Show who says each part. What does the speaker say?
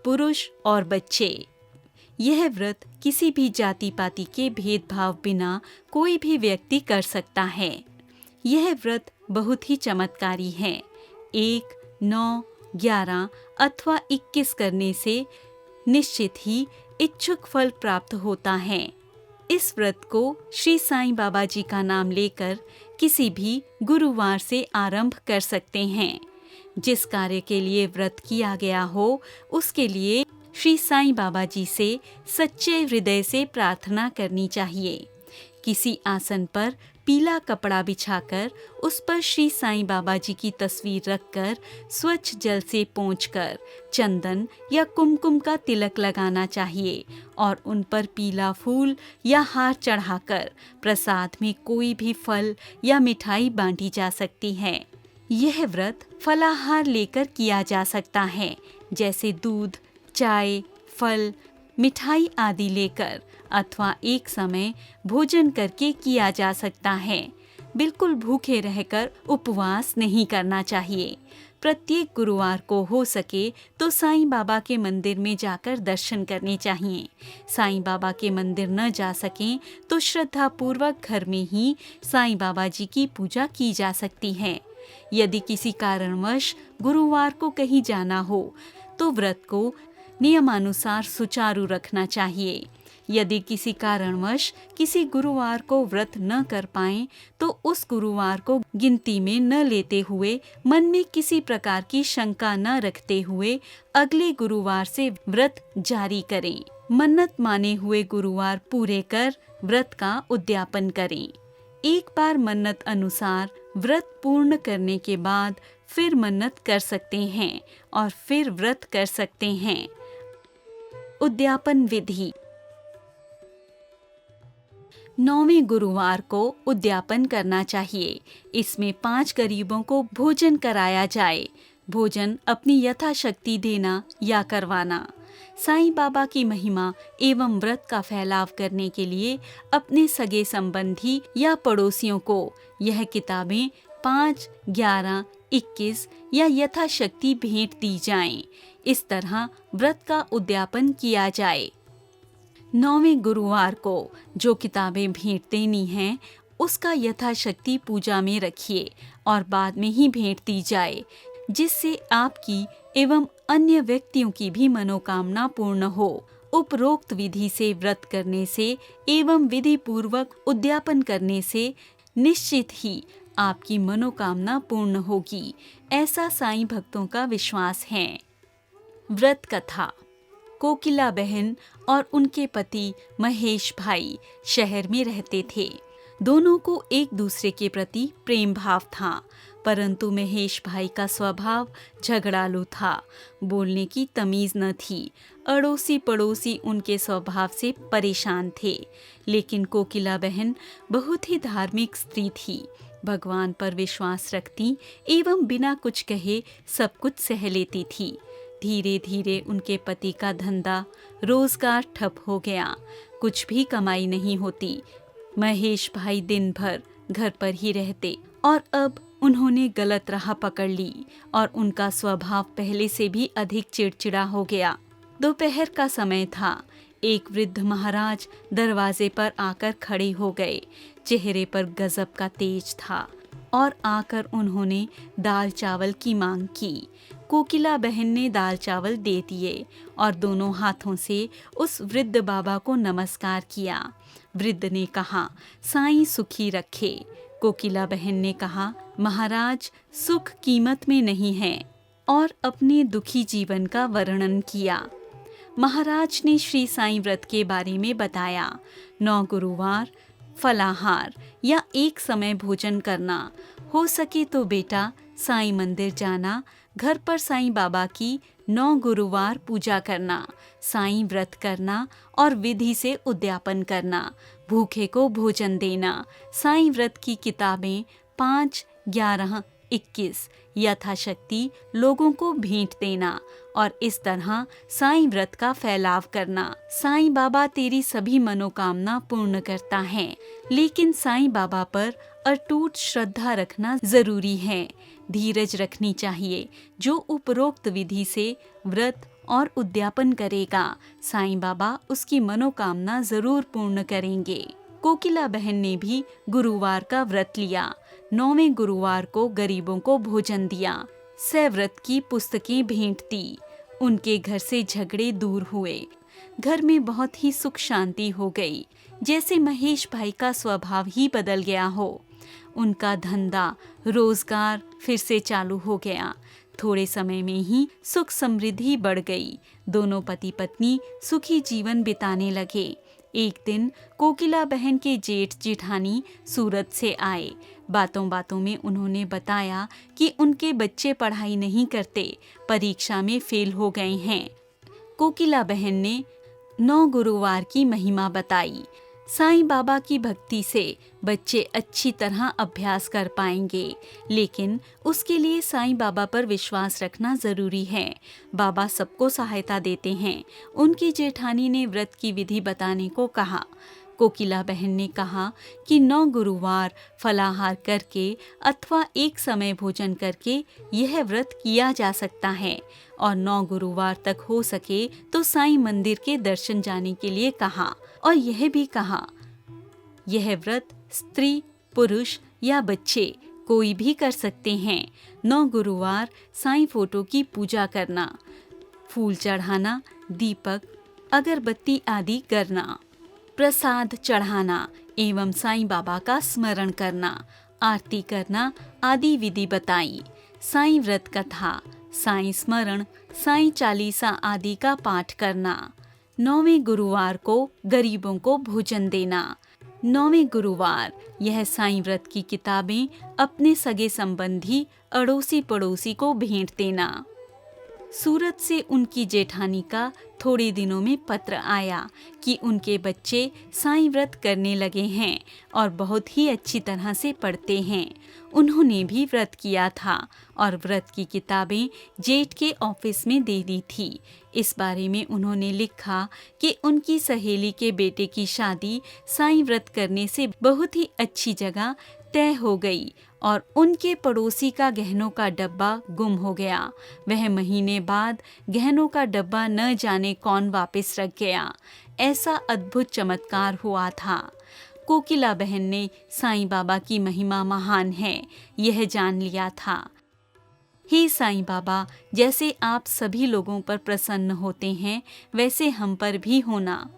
Speaker 1: पुरुष और बच्चे। यह व्रत किसी भी जाति पाति के भेदभाव बिना कोई भी व्यक्ति कर सकता है। यह व्रत बहुत ही चमत्कारी है। 1, 9, 11 अथवा 21 करने से निश्चित ही इच्छुक फल प्राप्त होता है। इस व्रत को श्री साईं बाबा जी का नाम लेकर किसी भी गुरुवार से आरंभ कर सकते हैं। जिस कार्य के लिए व्रत किया गया हो उसके लिए श्री साईं बाबा जी से सच्चे हृदय से प्रार्थना करनी चाहिए। किसी आसन पर पीला कपड़ा बिछाकर उस पर श्री साईं बाबा जी की तस्वीर रखकर स्वच्छ जल से पोंछकर चंदन या कुमकुम का तिलक लगाना चाहिए और उन पर पीला फूल या हार चढ़ाकर प्रसाद में कोई भी फल या मिठाई बांटी जा सकती है। यह व्रत फलाहार लेकर किया जा सकता है, जैसे दूध, चाय, फल, मिठाई आदि लेकर, अथवा एक समय भोजन करके किया जा सकता है। बिल्कुल भूखे रहकर उपवास नहीं करना चाहिए। प्रत्येक गुरुवार को हो सके तो साईं बाबा के मंदिर में जाकर दर्शन करने चाहिए। साईं बाबा के मंदिर न जा सकें तो श्रद्धा पूर्वक घर में ही साईं बाबा जी की पूजा की जा सकती है। यदि किसी कारणवश गुरुवार को कहीं जाना हो तो व्रत को नियमानुसार सुचारू रखना चाहिए। यदि किसी कारणवश किसी गुरुवार को व्रत न कर पाएं तो उस गुरुवार को गिनती में न लेते हुए, मन में किसी प्रकार की शंका न रखते हुए अगले गुरुवार से व्रत जारी करें। मन्नत माने हुए गुरुवार पूरे कर व्रत का उद्यापन करें। एक बार मन्नत अनुसार व्रत पूर्ण करने के बाद फिर मन्नत कर सकते हैं और फिर व्रत कर सकते हैं। उद्यापन विधि। 9वें गुरुवार को उद्यापन करना चाहिए। इसमें 5 गरीबों को भोजन कराया जाए। भोजन अपनी यथाशक्ति देना या करवाना। साईं बाबा की महिमा एवं व्रत का फैलाव करने के लिए अपने सगे संबंधी या पड़ोसियों को यह किताबें 5, 11, 21 या यथाशक्ति भेंट दी जाएं। इस तरह व्रत का उद्यापन किया जाए। 9वें गुरुवार को जो किताबें भेंट देनी हैं उसका यथाशक्ति पूजा में रखिए और बाद में ही भेंट दी जाए, जिससे आपकी एवं अन्य व्यक्तियों की भी मनोकामना पूर्ण हो। उपरोक्त विधि से व्रत करने से एवं विधि पूर्वक उद्यापन करने से निश्चित ही आपकी मनोकामना पूर्ण होगी, ऐसा साईं भक्तों का विश्वास है। व्रत कथा। कोकिला बहन और उनके पति महेश भाई शहर में रहते थे। दोनों को एक दूसरे के प्रति प्रेम भाव था, परंतु महेश भाई का स्वभाव झगड़ालू था। बोलने की तमीज न थी। अड़ोसी पड़ोसी उनके स्वभाव से परेशान थे। लेकिन कोकिला बहन बहुत ही धार्मिक स्त्री थी। भगवान पर विश्वास रखती एवं बिना कुछ कहे सब कुछ सह लेती थी। धीरे धीरे उनके पति का धंधा रोजगार ठप हो गया। कुछ भी कमाई नहीं होती। महेश भाई दिन भर घर पर ही रहते और अब उन्होंने गलत राह पकड़ ली और उनका स्वभाव पहले से भी अधिक चिड़चिड़ा हो गया। दोपहर का समय था। एक वृद्ध महाराज दरवाजे पर आकर खड़े हो गए। चेहरे पर गजब का तेज था और आकर उन्होंने दाल चावल की मांग की। कोकिला बहन ने दाल चावल दे दिए और दोनों हाथों से उस वृद्ध बाबा को नमस्कार किया। वृद्ध ने कहा, साईं सुखी रखे। कोकिला बहन ने कहा, महाराज सुख कीमत में नहीं है, और अपने दुखी जीवन का वर्णन किया। महाराज ने श्री साईं व्रत के बारे में बताया। 9 गुरुवार, फलाहार या एक समय भोजन करना। हो सके तो बेटा साईं मंदिर जाना, घर पर साईं बाबा की 9 गुरुवार पूजा करना, साईं व्रत करना और विधि से उद्यापन करना, भूखे को भोजन देना, साईं व्रत की किताबें 5, 11, 21 यथाशक्ति लोगों को भेंट देना और इस तरह साईं व्रत का फैलाव करना। साईं बाबा तेरी सभी मनोकामना पूर्ण करता है, लेकिन साईं बाबा पर अटूट श्रद्धा रखना जरूरी है। धीरज रखनी चाहिए। जो उपरोक्त विधि से व्रत और उद्यापन करेगा, साईं बाबा उसकी मनोकामना जरूर पूर्ण करेंगे। कोकिला बहन ने भी गुरुवार का व्रत लिया। 9वें गुरुवार को गरीबों को भोजन दिया, सव्रत की पुस्तकें भेंट दी। उनके घर से झगड़े दूर हुए, घर में बहुत ही सुख शांति हो गई, जैसे महेश भाई का स्वभाव ही बदल गया हो। उनका धंधा रोजगार फिर से चालू हो गया। थोड़े समय में ही सुख समृद्धि बढ़ गई। दोनों पति पत्नी सुखी जीवन बिताने लगे। एक दिन कोकिला बहन के जेठ जेठानी सूरत से आए। बातों बातों में उन्होंने बताया कि उनके बच्चे पढ़ाई नहीं करते, परीक्षा में फेल हो गए हैं। कोकिला बहन ने 9 गुरुवार की महिमा बताई। साईं बाबा की भक्ति से बच्चे अच्छी तरह अभ्यास कर पाएंगे, लेकिन उसके लिए साईं बाबा पर विश्वास रखना जरूरी है। बाबा सबको सहायता देते हैं। उनकी जेठानी ने व्रत की विधि बताने को कहा। कोकिला बहन ने कहा कि 9 गुरुवार फलाहार करके अथवा एक समय भोजन करके यह व्रत किया जा सकता है, और 9 गुरुवार तक हो सके तो साईं मंदिर के दर्शन जाने के लिए कहा। और यह भी कहा, यह व्रत स्त्री, पुरुष या बच्चे कोई भी कर सकते हैं। 9 गुरुवार साईं फोटो की पूजा करना, फूल चढ़ाना, दीपक, अगरबत्ती आदि करना, प्रसाद चढ़ाना एवं साईं बाबा का स्मरण करना, आरती करना आदि विधि बताई। साईं व्रत कथा, साईं स्मरण, साईं चालीसा आदि का पाठ करना। 9वें गुरुवार को गरीबों को भोजन देना। 9वें गुरुवार यह साईं व्रत की किताबें अपने सगे संबंधी अड़ोसी पड़ोसी को भेंट देना। सूरत से उनकी जेठानी का थोड़े दिनों में पत्र आया कि उनके बच्चे साईं व्रत करने लगे हैं और बहुत ही अच्छी तरह से पढ़ते हैं। उन्होंने भी व्रत किया था और व्रत की किताबें जेठ के ऑफिस में दे दी थी। इस बारे में उन्होंने लिखा कि उनकी सहेली के बेटे की शादी साईं व्रत करने से बहुत ही अच्छी जगह तय हो गई और उनके पड़ोसी का गहनों का डब्बा गुम हो गया। वह महीने बाद गहनों का डब्बा न जाने कौन वापस रख गया। ऐसा अद्भुत चमत्कार हुआ था। कोकिला बहन ने साईं बाबा की महिमा महान है यह जान लिया था। हे साईं बाबा, जैसे आप सभी लोगों पर प्रसन्न होते हैं वैसे हम पर भी होना।